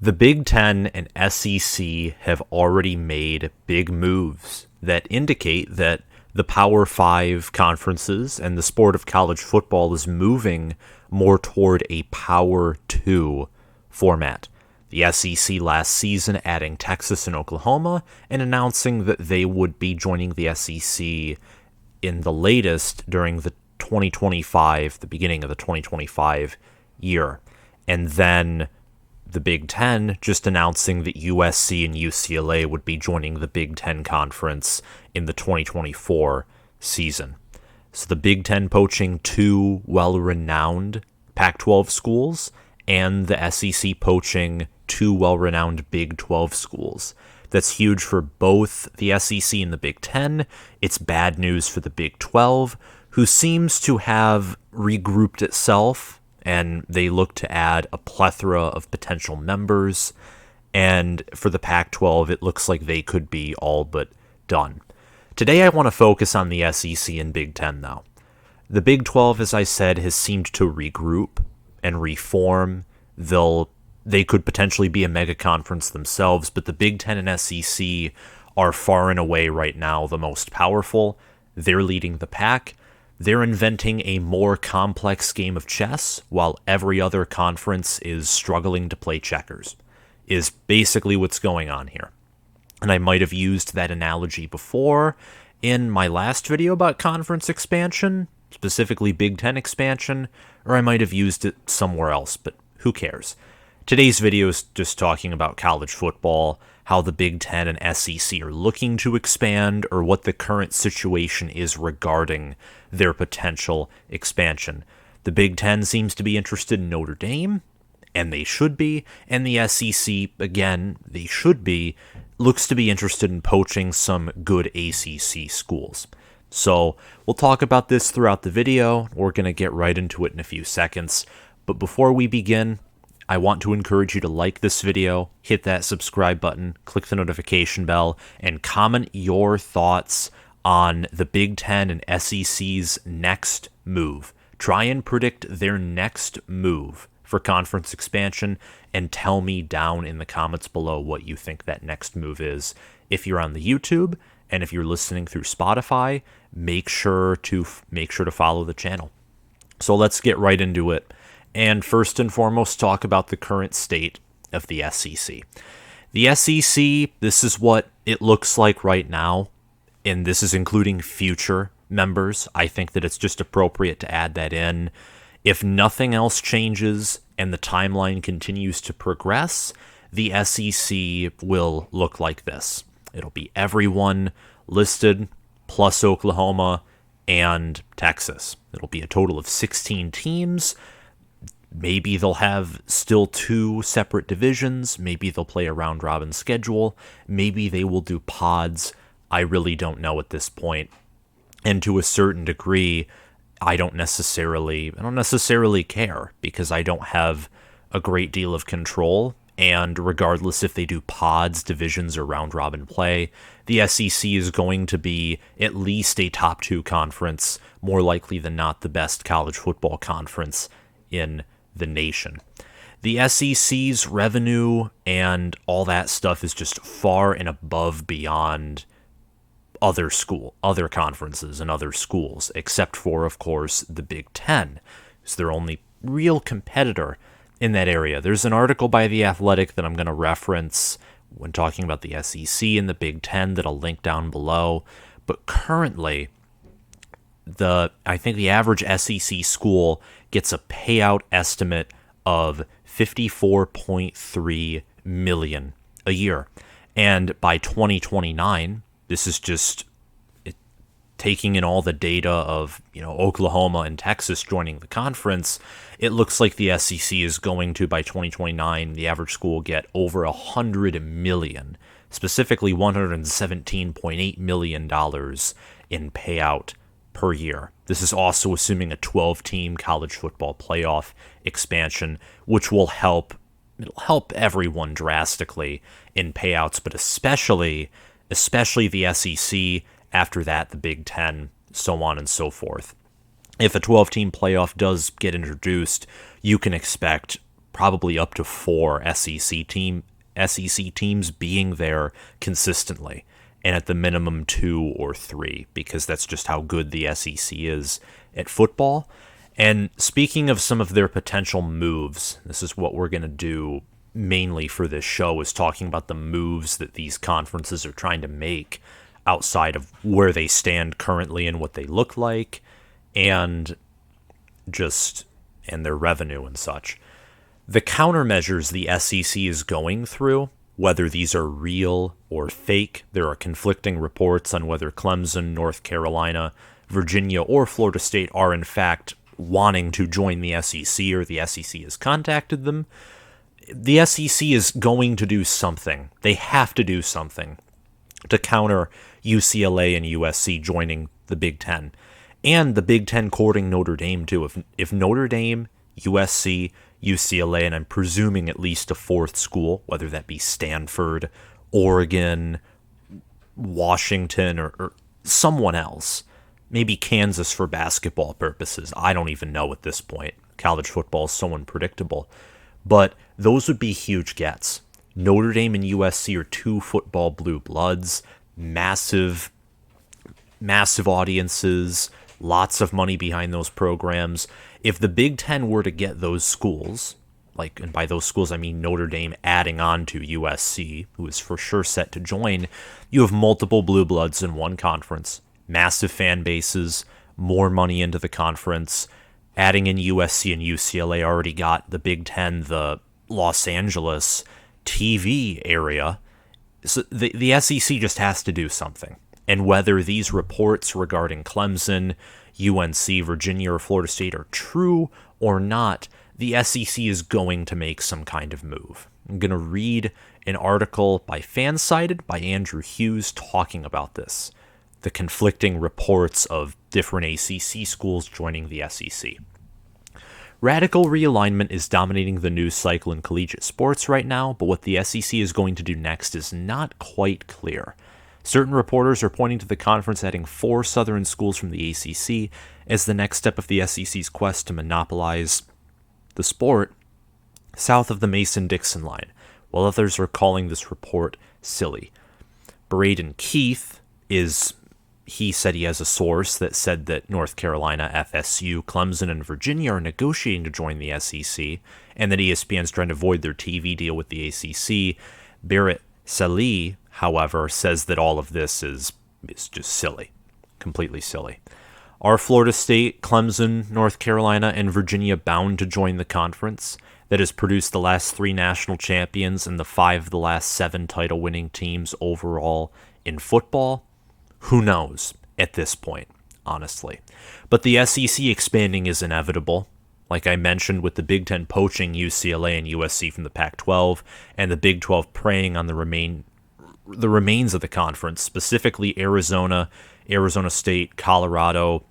The Big Ten and SEC have already made big moves that indicate that the Power Five conferences and the sport of college football is moving more toward a Power Two format. The SEC last season adding Texas and Oklahoma and announcing that they would be joining the SEC in the latest during the beginning of the 2025 year. And then the Big Ten just announcing that USC and UCLA would be joining the Big Ten Conference in the 2024 season. So the Big Ten poaching two well-renowned Pac-12 schools and the SEC poaching two well-renowned Big 12 schools. That's huge for both the SEC and the Big Ten. It's bad news for the Big 12, who seems to have regrouped itself, and they look to add a plethora of potential members. And for the Pac-12, it looks like they could be all but done. Today I want to focus on the SEC and Big Ten, though. The Big 12, as I said, has seemed to regroup and reform. They could potentially be a mega conference themselves, but the Big Ten and SEC are far and away right now the most powerful. They're leading the pack. They're inventing a more complex game of chess, while every other conference is struggling to play checkers, is basically what's going on here. And I might have used that analogy before in my last video about conference expansion, specifically Big Ten expansion, or I might have used it somewhere else, but who cares? Today's video is just talking about college football, how the Big Ten and SEC are looking to expand, or what the current situation is regarding their potential expansion. The Big Ten seems to be interested in Notre Dame, and they should be, and the SEC, again, they should be, looks to be interested in poaching some good ACC schools. So we'll talk about this throughout the video. We're going to get right into it in a few seconds. But before we begin, I want to encourage you to like this video, hit that subscribe button, click the notification bell, and comment your thoughts on the Big Ten and SEC's next move. Try and predict their next move for conference expansion, and tell me down in the comments below what you think that next move is. If you're on the YouTube, and if you're listening through Spotify, make sure to follow the channel. So let's get right into it. And first and foremost, talk about the current state of the SEC. The SEC, this is what it looks like right now, and this is including future members. I think that it's just appropriate to add that in. If nothing else changes and the timeline continues to progress, the SEC will look like this. It'll be everyone listed, plus Oklahoma and Texas. It'll be a total of 16 teams. Maybe they'll have still two separate divisions. Maybe they'll play a round-robin schedule. Maybe they will do pods. I really don't know at this point. And to a certain degree, I don't necessarily care, because I don't have a great deal of control. And regardless if they do pods, divisions, or round-robin play, the SEC is going to be at least a top two conference, more likely than not the best college football conference in the nation. The SEC's revenue and all that stuff is just far and above beyond other conferences and other schools, except for, of course, the Big Ten. It's their only real competitor in that area. There's an article by The Athletic that I'm going to reference when talking about the SEC and the Big Ten that I'll link down below. But currently, I think the average SEC school gets a payout estimate of $54.3 million a year. And by 2029, this is just taking in all the data of, Oklahoma and Texas joining the conference. It looks like the SEC is going to, by 2029, the average school get over $100 million, specifically $117.8 million in payout per year. This is also assuming a 12-team college football playoff expansion, which will help everyone drastically in payouts, but especially the SEC, after that the Big Ten, so on and so forth. If a 12-team playoff does get introduced, you can expect probably up to 4 SEC teams being there consistently, and at the minimum 2 or 3, because that's just how good the SEC is at football. And speaking of some of their potential moves, this is what we're going to do mainly for this show, is talking about the moves that these conferences are trying to make outside of where they stand currently and what they look like, and their revenue and such. The countermeasures the SEC is going through, whether these are real or fake, there are conflicting reports on whether Clemson, North Carolina, Virginia, or Florida State are in fact wanting to join the SEC, or the SEC has contacted them. The SEC is going to do something. They have to do something to counter UCLA and USC joining the Big Ten. And the Big Ten courting Notre Dame, too. If Notre Dame, USC, UCLA, and I'm presuming at least a fourth school, whether that be Stanford, Oregon, Washington, or someone else, maybe Kansas for basketball purposes. I don't even know at this point. College football is so unpredictable. But those would be huge gets. Notre Dame and USC are 2 football blue bloods, massive audiences, lots of money behind those programs. If the Big Ten were to get those schools, and by those schools I mean Notre Dame adding on to USC, who is for sure set to join, you have multiple blue bloods in one conference, massive fan bases, more money into the conference. Adding in USC and UCLA already got the Big Ten, the Los Angeles TV area. So the SEC just has to do something. And whether these reports regarding Clemson, UNC, Virginia, or Florida State are true or not, the SEC is going to make some kind of move. I'm going to read an article by Fansided by Andrew Hughes talking about this. The conflicting reports of different ACC schools joining the SEC. Radical realignment is dominating the news cycle in collegiate sports right now, but what the SEC is going to do next is not quite clear. Certain reporters are pointing to the conference adding 4 Southern schools from the ACC as the next step of the SEC's quest to monopolize the sport south of the Mason-Dixon line, while others are calling this report silly. Braden Keith he said he has a source that said that North Carolina, FSU, Clemson, and Virginia are negotiating to join the SEC, and that ESPN's trying to avoid their TV deal with the ACC. Barrett Salih, however, says that all of this is just silly, completely silly. Are Florida State, Clemson, North Carolina, and Virginia bound to join the conference that has produced the last 3 national champions and the 5 of the last 7 title-winning teams overall in football? Who knows at this point, honestly. But the SEC expanding is inevitable. Like I mentioned, with the Big Ten poaching UCLA and USC from the Pac-12, and the Big 12 preying on the remains of the conference, specifically Arizona, Arizona State, Colorado,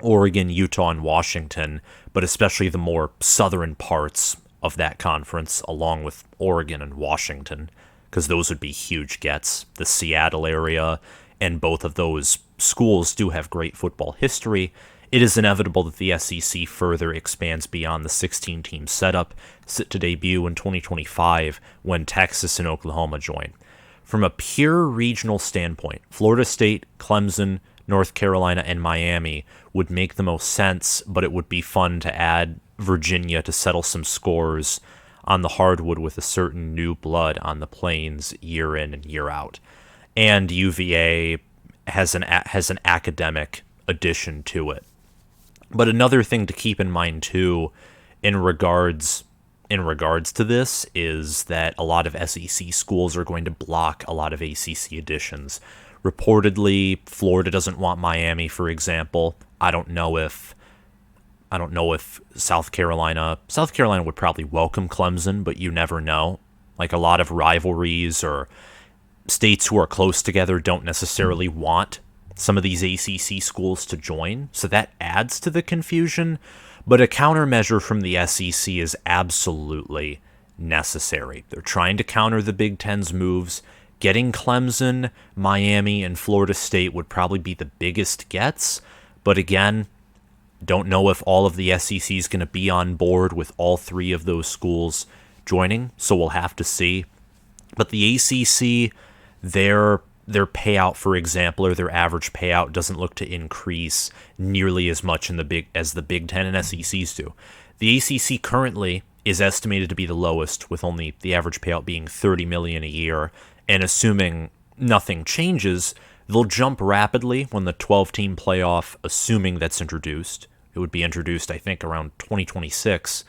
Oregon, Utah, and Washington, but especially the more southern parts of that conference, along with Oregon and Washington, because those would be huge gets. The Seattle area, and both of those schools do have great football history. It is inevitable that the SEC further expands beyond the 16-team setup, set to debut in 2025 when Texas and Oklahoma join. From a pure regional standpoint, Florida State, Clemson, North Carolina, and Miami would make the most sense, but it would be fun to add Virginia to settle some scores on the hardwood with a certain new blood on the plains year in and year out. And UVA has an academic addition to it. But another thing to keep in mind too, in regards to this, is that a lot of SEC schools are going to block a lot of ACC additions. Reportedly, Florida doesn't want Miami, for example. I don't know if South Carolina would probably welcome Clemson, but you never know. Like, a lot of rivalries or states who are close together don't necessarily want some of these ACC schools to join, so that adds to the confusion. But a countermeasure from the SEC is absolutely necessary. They're trying to counter the Big Ten's moves. Getting Clemson, Miami, and Florida State would probably be the biggest gets, but again, Don't know if all of the SEC is going to be on board with all three of those schools joining, so we'll have to see. But the ACC, their payout, for example, or their average payout doesn't look to increase nearly as much as the Big Ten and SECs do. The ACC currently is estimated to be the lowest, with only the average payout being $30 million a year, and assuming nothing changes, they'll jump rapidly when the 12-team playoff, assuming that's introduced. It would be introduced, I think, around 2026.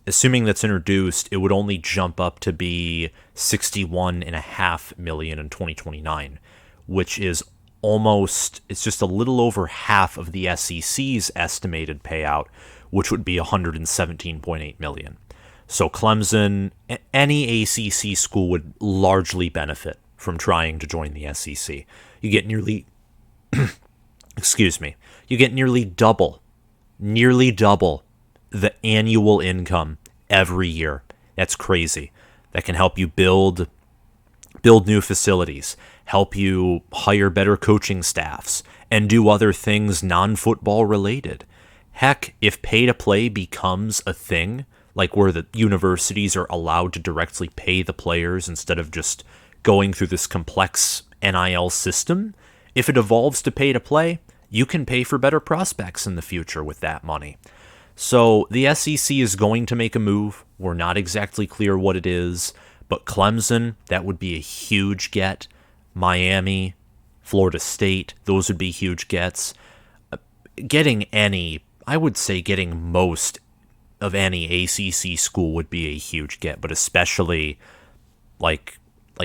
Assuming that's introduced, it would only jump up to be $61.5 million in 2029, which is it's just a little over half of the SEC's estimated payout, which would be $117.8 million. So Clemson, any ACC school would largely benefit from trying to join the SEC. You get nearly, you get nearly double the annual income every year. That's crazy. That can help you build new facilities, help you hire better coaching staffs, and do other things non-football related. Heck, if pay-to-play becomes a thing, like where the universities are allowed to directly pay the players instead of just going through this complex NIL system, if it evolves to pay-to-play, you can pay for better prospects in the future with that money. So the SEC is going to make a move. We're not exactly clear what it is, but Clemson, that would be a huge get. Miami, Florida State, those would be huge gets. Getting most of any ACC school would be a huge get, but especially, like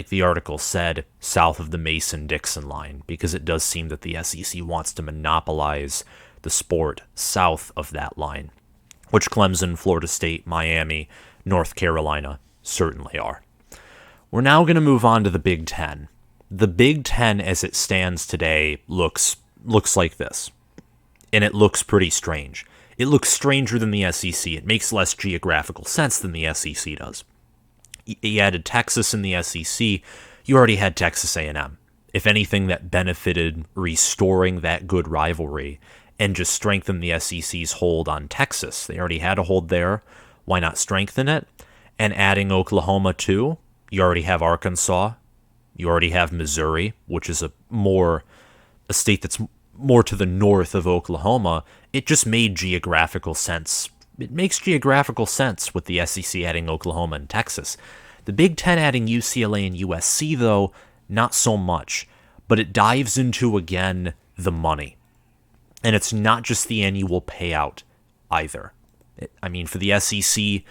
the article said, south of the Mason-Dixon line, because it does seem that the SEC wants to monopolize the sport south of that line, which Clemson, Florida State, Miami, North Carolina certainly are. We're now going to move on to the Big Ten. The Big Ten, as it stands today, looks like this, and it looks pretty strange. It looks stranger than the SEC. It makes less geographical sense than the SEC does. You added Texas in the SEC, you already had Texas A&M. If anything, that benefited restoring that good rivalry and just strengthen the SEC's hold on Texas. They already had a hold there. Why not strengthen it? And adding Oklahoma too, you already have Arkansas. You already have Missouri, which is a state that's more to the north of Oklahoma. It just made geographical sense. It makes geographical sense with the SEC adding Oklahoma and Texas. The Big Ten adding UCLA and USC, though, not so much. But it dives into, again, the money. And it's not just the annual payout either. For the SEC,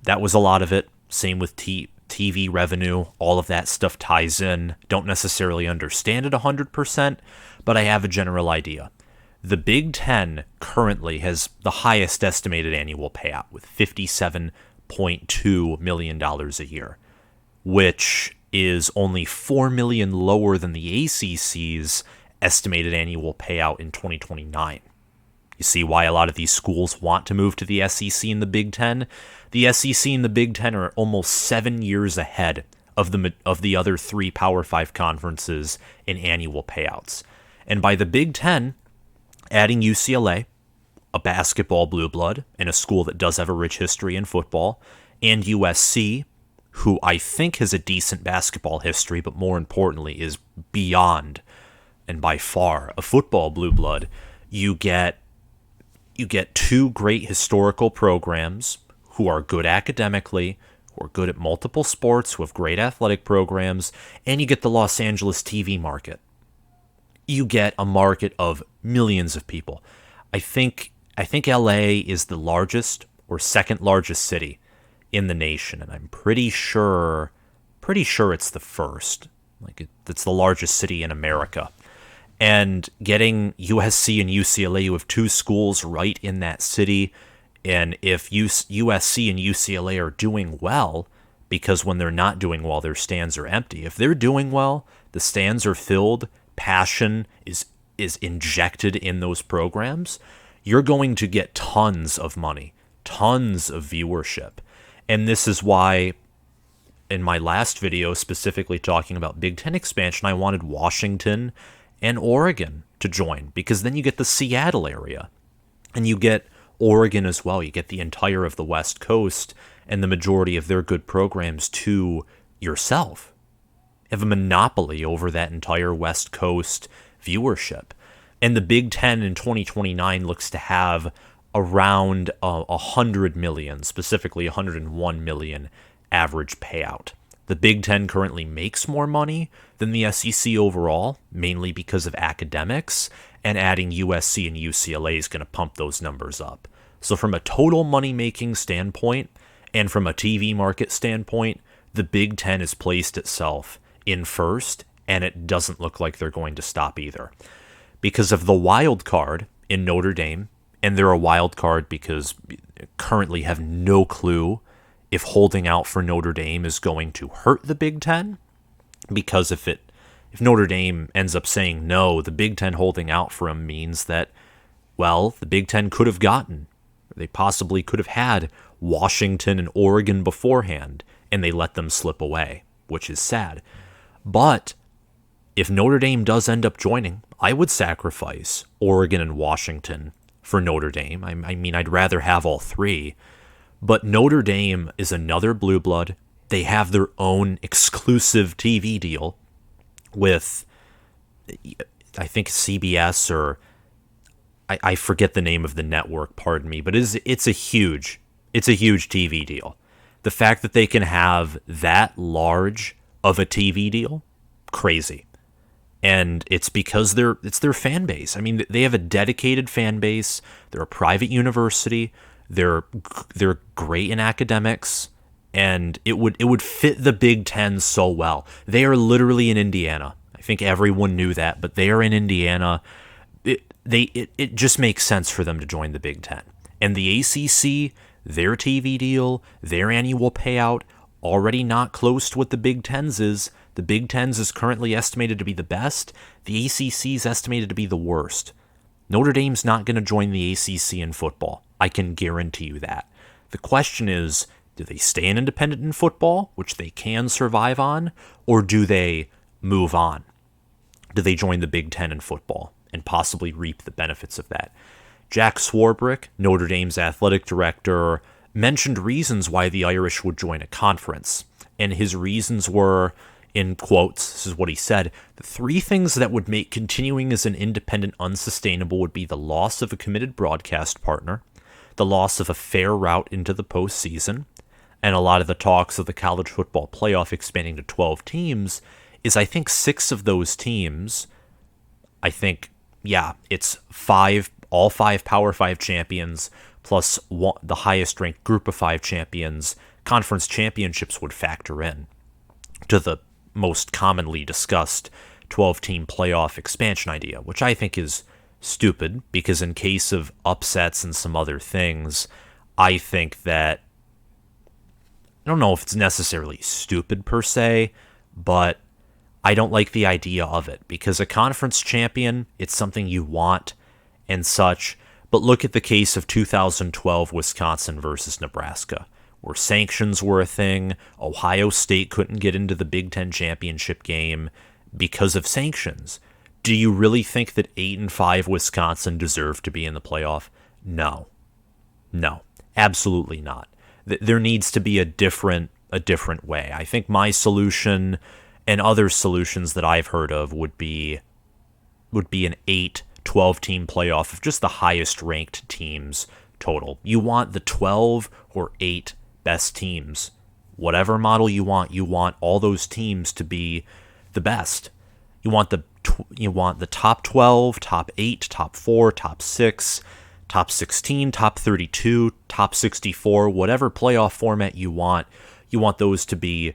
that was a lot of it. Same with TV revenue. All of that stuff ties in. Don't necessarily understand it 100%, but I have a general idea. The Big Ten currently has the highest estimated annual payout with $57.2 million a year, which is only $4 million lower than the ACC's estimated annual payout in 2029. You see why a lot of these schools want to move to the SEC and the Big Ten? The SEC and the Big Ten are almost 7 years ahead of the other three Power 5 conferences in annual payouts. And by the Big Ten adding UCLA, a basketball blue blood, and a school that does have a rich history in football, and USC, who I think has a decent basketball history, but more importantly is beyond and by far a football blue blood, you get two great historical programs who are good academically, who are good at multiple sports, who have great athletic programs, and you get the Los Angeles TV market. You get a market of millions of people. I think LA is the largest or second largest city in the nation, and I'm pretty sure it's the first. It's the largest city in America. And getting USC and UCLA, you have two schools right in that city, and if USC and UCLA are doing well, because when they're not doing well, their stands are empty. If they're doing well, the stands are filled, passion is injected in those programs, you're going to get tons of money, tons of viewership. And this is why in my last video, specifically talking about Big Ten expansion, I wanted Washington and Oregon to join, because then you get the Seattle area. And you get Oregon as well. You get the entire of the West Coast and the majority of their good programs to yourself. You have a monopoly over that entire West Coast viewership. And the Big Ten in 2029 looks to have around 100 million, specifically 101 million average payout. The Big Ten currently makes more money than the SEC overall, mainly because of academics, and adding USC and UCLA is going to pump those numbers up. So from a total money-making standpoint and from a TV market standpoint, the Big Ten has placed itself in first, and it doesn't look like they're going to stop either. Because of the wild card in Notre Dame, and they're a wild card because currently have no clue if holding out for Notre Dame is going to hurt the Big Ten, because if Notre Dame ends up saying no, the Big Ten holding out for them means that, well, the Big Ten could have gotten, they possibly could have had Washington and Oregon beforehand, and they let them slip away, which is sad. But if Notre Dame does end up joining, I would sacrifice Oregon and Washington for Notre Dame. I mean, I'd rather have all three. But Notre Dame is another blue blood. They have their own exclusive TV deal with, I think, CBS, or I forget the name of the network, pardon me, but it's a huge TV deal. The fact that they can have that large of a TV deal, crazy. And it's because it's their fan base. I mean, they have a dedicated fan base. They're a private university. They're great in academics, and it would fit the Big Ten so well. They are literally in Indiana. I think everyone knew that, but they are in Indiana. It just makes sense for them to join the Big Ten. And the ACC, their TV deal, their annual payout, already not close to what the Big Ten's is. The Big Ten's is currently estimated to be the best. The ACC is estimated to be the worst. Notre Dame's not going to join the ACC in football. I can guarantee you that. The question is, do they stay an independent in football, which they can survive on, or do they move on? Do they join the Big Ten in football and possibly reap the benefits of that? Jack Swarbrick, Notre Dame's athletic director, mentioned reasons why the Irish would join a conference. And his reasons were, in quotes, this is what he said, the three things that would make continuing as an independent unsustainable would be the loss of a committed broadcast partner, the loss of a fair route into the postseason, and a lot of the talks of the college football playoff expanding to 12 teams is, I think, 6 of those teams, it's all 5 Power 5 champions plus the highest ranked group of 5 champions. Conference championships would factor in to the most commonly discussed 12-team playoff expansion idea, which I think is stupid, because in case of upsets and some other things, I think that, I don't know if it's necessarily stupid per se, but I don't like the idea of it, because a conference champion, it's something you want and such. But look at the case of 2012 Wisconsin versus Nebraska, where sanctions were a thing. Ohio State couldn't get into the Big Ten championship game because of sanctions. Do you really think that 8-5 Wisconsin deserved to be in the playoff? No, absolutely not. There needs to be a different way. I think my solution and other solutions that I've heard of would be an 8-12 team playoff of just the highest ranked teams total. You want the 12 or 8 best teams. Whatever model you want all those teams to be the best. You want the top 12, top 8, top 4, top 6, top 16, top 32, top 64, whatever playoff format you want those to be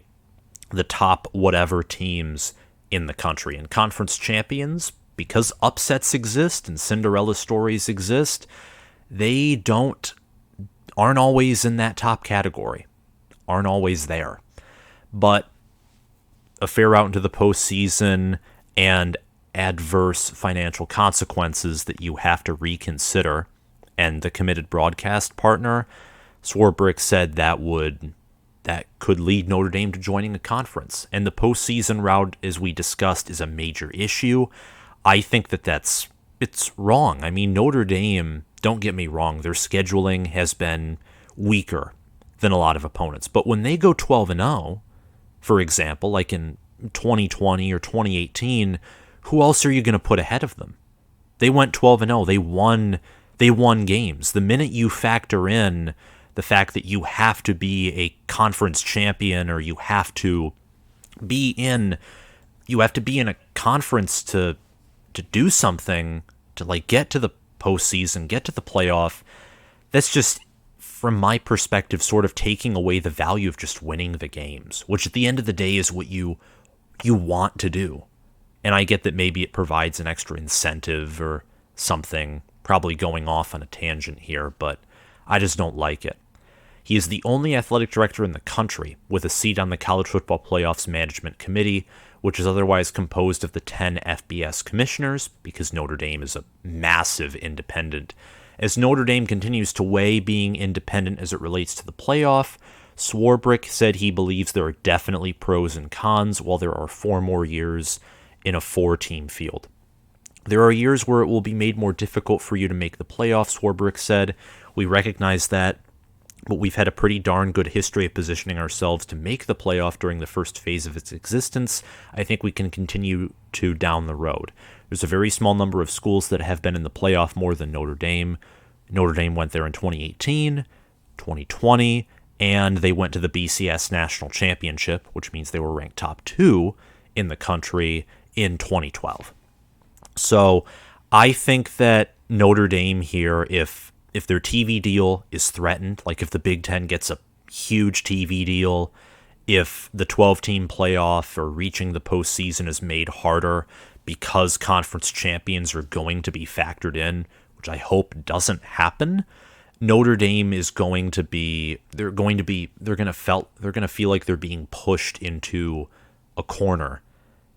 the top whatever teams in the country. And conference champions, because upsets exist and Cinderella stories exist, they aren't always in that top category, aren't always there. But a fair route into the postseason and adverse financial consequences that you have to reconsider, and the committed broadcast partner, Swarbrick said that could lead Notre Dame to joining a conference. And the postseason route, as we discussed, is a major issue. I think it's wrong. I mean, Notre Dame Don't get me wrong, their scheduling has been weaker than a lot of opponents. But when they go 12-0, for example, like in 2020 or 2018, who else are you going to put ahead of them? They went 12-0. They won games. The minute you factor in the fact that you have to be a conference champion, or you have to be in a conference to do something, to like get to the postseason, get to the playoff, that's just, from my perspective, sort of taking away the value of just winning the games, which at the end of the day is what you want to do. And I get that maybe it provides an extra incentive or something, probably going off on a tangent here, but I just don't like it. He is the only athletic director in the country with a seat on the College Football Playoff's Management Committee, which is otherwise composed of the 10 FBS commissioners, because Notre Dame is a massive independent. As Notre Dame continues to weigh being independent as it relates to the playoff, Swarbrick said he believes there are definitely pros and cons, while there are 4 more years in a 4-team field. There are years where it will be made more difficult for you to make the playoffs, Swarbrick said. We recognize that, but we've had a pretty darn good history of positioning ourselves to make the playoff during the first phase of its existence. I think we can continue to down the road. There's a very small number of schools that have been in the playoff more than Notre Dame. Notre Dame went there in 2018, 2020, and they went to the BCS National Championship, which means they were ranked top 2 in the country in 2012. So I think that Notre Dame here, if their TV deal is threatened, like if the Big Ten gets a huge TV deal, if the 12-team playoff or reaching the postseason is made harder because conference champions are going to be factored in, which I hope doesn't happen, Notre Dame is going to feel like they're being pushed into a corner.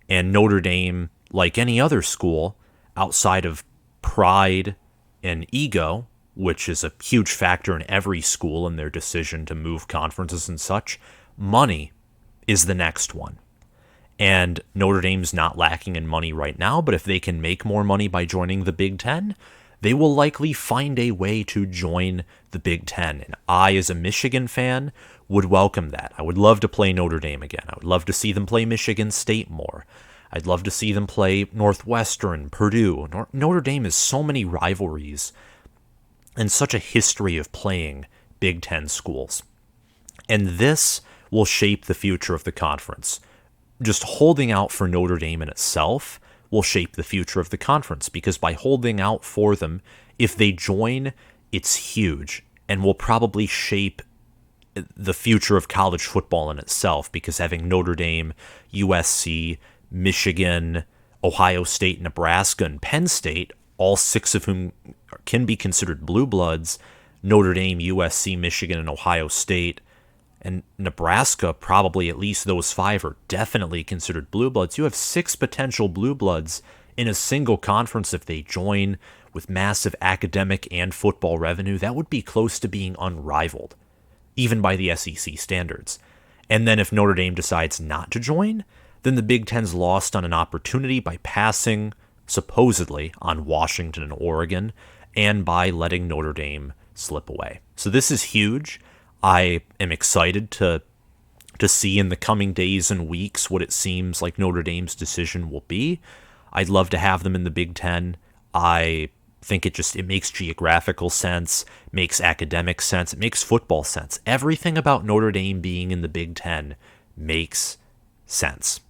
And Notre Dame, like any other school, outside of pride and ego, which is a huge factor in every school in their decision to move conferences and such, money is the next one. And Notre Dame's not lacking in money right now, but if they can make more money by joining the Big Ten, they will likely find a way to join the Big Ten. And I, as a Michigan fan, would welcome that. I would love to play Notre Dame again. I would love to see them play Michigan State more. I'd love to see them play Northwestern, Purdue. Notre Dame has so many rivalries and such a history of playing Big Ten schools. And this will shape the future of the conference. Just holding out for Notre Dame in itself will shape the future of the conference, because by holding out for them, if they join, it's huge and will probably shape the future of college football in itself, because having Notre Dame, USC, Michigan, Ohio State, Nebraska, and Penn State, all 6 of whom can be considered blue bloods, Notre Dame, USC, Michigan, and Ohio State, and Nebraska, probably at least those 5 are definitely considered blue bloods. You have 6 potential blue bloods in a single conference if they join, with massive academic and football revenue. That would be close to being unrivaled, even by the SEC standards. And then if Notre Dame decides not to join, then the Big Ten's lost on an opportunity by passing, supposedly, on Washington and Oregon, and by letting Notre Dame slip away. So this is huge. I am excited to see in the coming days and weeks what it seems like Notre Dame's decision will be. I'd love to have them in the Big Ten. I think it makes geographical sense, makes academic sense, it makes football sense. Everything about Notre Dame being in the Big Ten makes sense.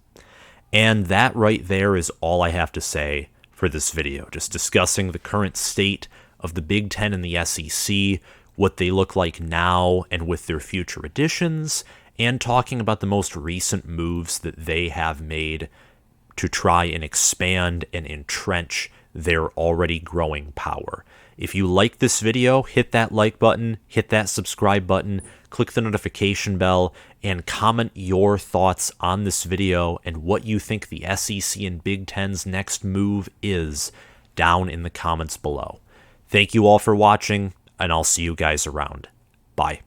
And that right there is all I have to say for this video. Just discussing the current state of the Big Ten and the SEC, what they look like now and with their future additions, and talking about the most recent moves that they have made to try and expand and entrench their already growing power. If you like this video, hit that like button, hit that subscribe button, click the notification bell, and comment your thoughts on this video and what you think the SEC and Big Ten's next move is down in the comments below. Thank you all for watching, and I'll see you guys around. Bye.